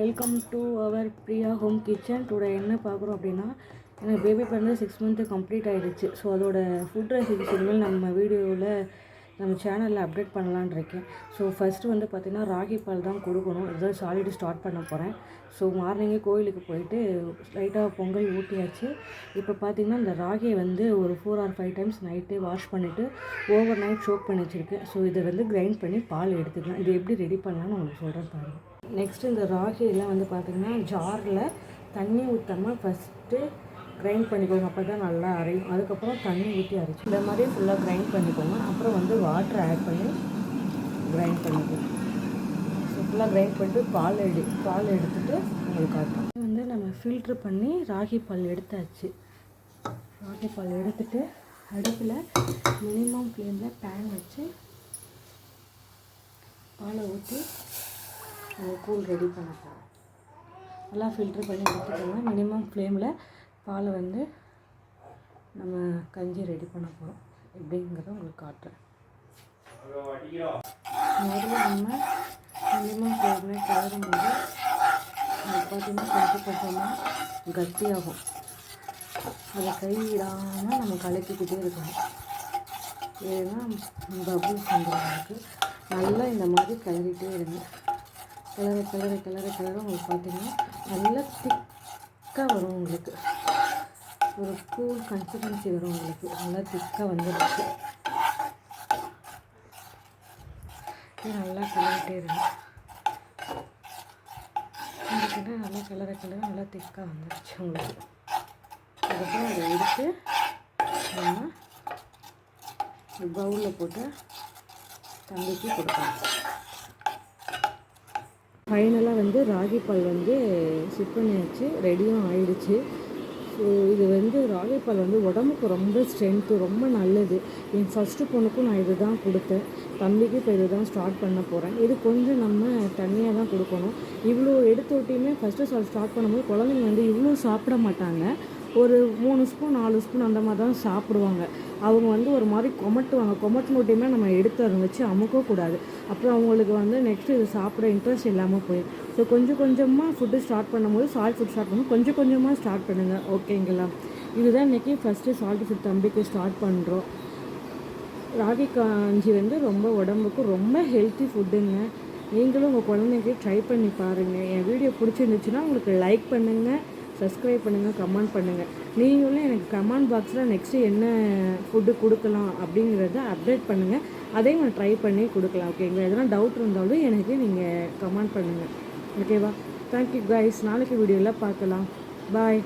Welcome to our Priya home kitchen. Today என்ன பார்க்குறோம் அப்படின்னா, எனக்கு பேபி பிறந்து 6 மந்த்து கம்ப்ளீட் ஆகிடுச்சு. ஸோ அதோட ஃபுட் ரெசிபிஸ் இனிமேல் நம்ம வீடியோவில் நம்ம சேனலில் அப்டேட் பண்ணலான்னு இருக்கேன். ஸோ ஃபஸ்ட்டு வந்து பார்த்திங்கன்னா ராகி பால் தான் கொடுக்கணும். இதுதான் சாலிடு ஸ்டார்ட் பண்ண போகிறேன். ஸோ மார்னிங்கே கோயிலுக்கு போயிட்டு லைட்டாக பொங்கல் ஊட்டியாச்சு. இப்போ பார்த்திங்கன்னா இந்த ராகியை வந்து ஒரு 4 or 5 டைம்ஸ் நைட்டே வாஷ் பண்ணிவிட்டு ஓவர் நைட் சோக் பண்ணி வச்சுருக்கேன். ஸோ இதை வந்து கிரைண்ட் பண்ணி பால் எடுத்துக்கலாம். இது எப்படி ரெடி பண்ணலான்னு உங்களுக்கு சொல்கிறேன் பாருங்கள். நெக்ஸ்ட்டு இந்த ராகியெல்லாம் வந்து பார்த்திங்கன்னா ஜாரில் தண்ணி ஊற்றாமல் ஃபஸ்ட்டு கிரைண்ட் பண்ணிக்கோங்க. அப்போ தான் நல்லா அரையும். அதுக்கப்புறம் தண்ணி ஊற்றி அரைச்சி இந்த மாதிரி ஃபுல்லாக கிரைண்ட் பண்ணிக்கோங்க. அப்புறம் வந்து வாட்டர் ஆட் பண்ணி கிரைண்ட் பண்ணிக்கோங்க. ஸோ ஃபுல்லாக கிரைண்ட் பண்ணிட்டு பால் எடுத்துகிட்டு உங்களுக்கு காட்டும். வந்து நம்ம ஃபில்ட்ரு பண்ணி ராகி பால் எடுத்தாச்சு. ராகி பால் எடுத்துகிட்டு அடுப்பில் மினிமம் ஃப்ளேமில் பேன் வச்சு பாலை ஊற்றி கூழ் ரெடி பண்ண போகிறோம். நல்லா ஃபில்ட்ரு பண்ணி எடுத்துக்கோங்க. மினிமம் ஃப்ளேமில் பாலை வந்து நம்ம கஞ்சி ரெடி பண்ண போகிறோம். எப்படிங்கிறத உங்களுக்கு காட்டுறேன். முதல்ல நம்ம மினிமம் ஃப்ளேமில் கலரும் போது அது பார்த்திங்கன்னா கொஞ்சம் கொஞ்சமாக கட்டியாகும். அதை கைவிடாமல் நம்ம கலக்கிக்கிட்டே இருக்கணும். ஏன்னா பபுள்ஸ் வந்துருக்கு. நல்லா இந்த மாதிரி கிளறிட்டே இருங்க. கிளற உங்களுக்கு பார்த்திங்கன்னா நல்லா திக்காக வரும். உங்களுக்கு ஒரு கூல் கன்சிஸ்டன்சி வரும். உங்களுக்கு நல்லா திக்காக வந்துடுச்சு. நல்லா கிளறிட்டே இருங்க. உங்களுக்கு நல்லா கிளற நல்லா திக்காக வந்துடுச்சு உங்களுக்கு. அதுக்கப்புறம் அதை எடுத்து நம்ம பவுலில் போட்டு தம்பிக்கு கொடுக்கலாம். ஃபைனலாக வந்து ராகி பால் வந்து சிப் பண்ணியாச்சு. ரெடியும் ஆயிடுச்சு. ஸோ இது வந்து ராகி பால் வந்து உடம்புக்கு ரொம்ப ஸ்ட்ரென்த்து, ரொம்ப நல்லது. என் ஃபஸ்ட்டு பொண்ணுக்கும் நான் இது தான் கொடுத்தேன். தம்பிக்கு இப்போ இது தான் ஸ்டார்ட் பண்ண போகிறேன். இது கொஞ்சம் நம்ம தண்ணியாக தான் கொடுக்கணும். இவ்வளோ எடுத்துவிட்டையுமே ஃபஸ்ட்டு ஸ்டார்ட் பண்ணும்போது குழந்தைங்க வந்து இவ்வளோ சாப்பிட மாட்டாங்க. ஒரு 3 ஸ்பூன் 4 ஸ்பூன் அந்த மாதிரி தான் சாப்பிடுவாங்க. அவங்க வந்து ஒரு மாதிரி கொமட்டினோட்டையுமே நம்ம எடுத்து அதை வச்சு அமுக்கக்கூடாது. அப்புறம் அவங்களுக்கு வந்து நெக்ஸ்ட்டு இது சாப்பிட இன்ட்ரெஸ்ட் இல்லாமல் போயிடும். ஸோ கொஞ்சம் கொஞ்சமாக ஃபுட்டு ஸ்டார்ட் பண்ணும்போது சால்ட் ஃபுட் ஸ்டார்ட் பண்ணும்போது கொஞ்சம் கொஞ்சமாக ஸ்டார்ட் பண்ணுங்கள். ஓகேங்களா? இதுதான் இன்றைக்கி ஃபஸ்ட்டு சால்ட் ஃபுட் தம்பிக்கு ஸ்டார்ட் பண்ணுறோம். ராகி கஞ்சி வந்து ரொம்ப உடம்புக்கு ரொம்ப ஹெல்த்தி ஃபுட்டுங்க. நீங்களும் உங்கள் குழந்தைக்கு ட்ரை பண்ணி பாருங்கள். என் வீடியோ பிடிச்சிருந்துச்சுன்னா உங்களுக்கு லைக் பண்ணுங்கள், சப்ஸ்கிரைப் பண்ணுங்கள், கமெண்ட் பண்ணுங்கள். நீங்களும் எனக்கு கமெண்ட் பாக்ஸில் நெக்ஸ்ட்டு என்ன ஃபுட்டு கொடுக்கலாம் அப்படிங்கிறத அப்டேட் பண்ணுங்கள். அதையும் நான் ட்ரை பண்ணி கொடுக்கலாம். ஓகேங்களா? எதனா டவுட் இருந்தாலும் எனக்கு நீங்கள் கமெண்ட் பண்ணுங்கள். ஓகேவா? Thank you guys. நாளைக்கு வீடியோவில் பார்க்கலாம். பாய்.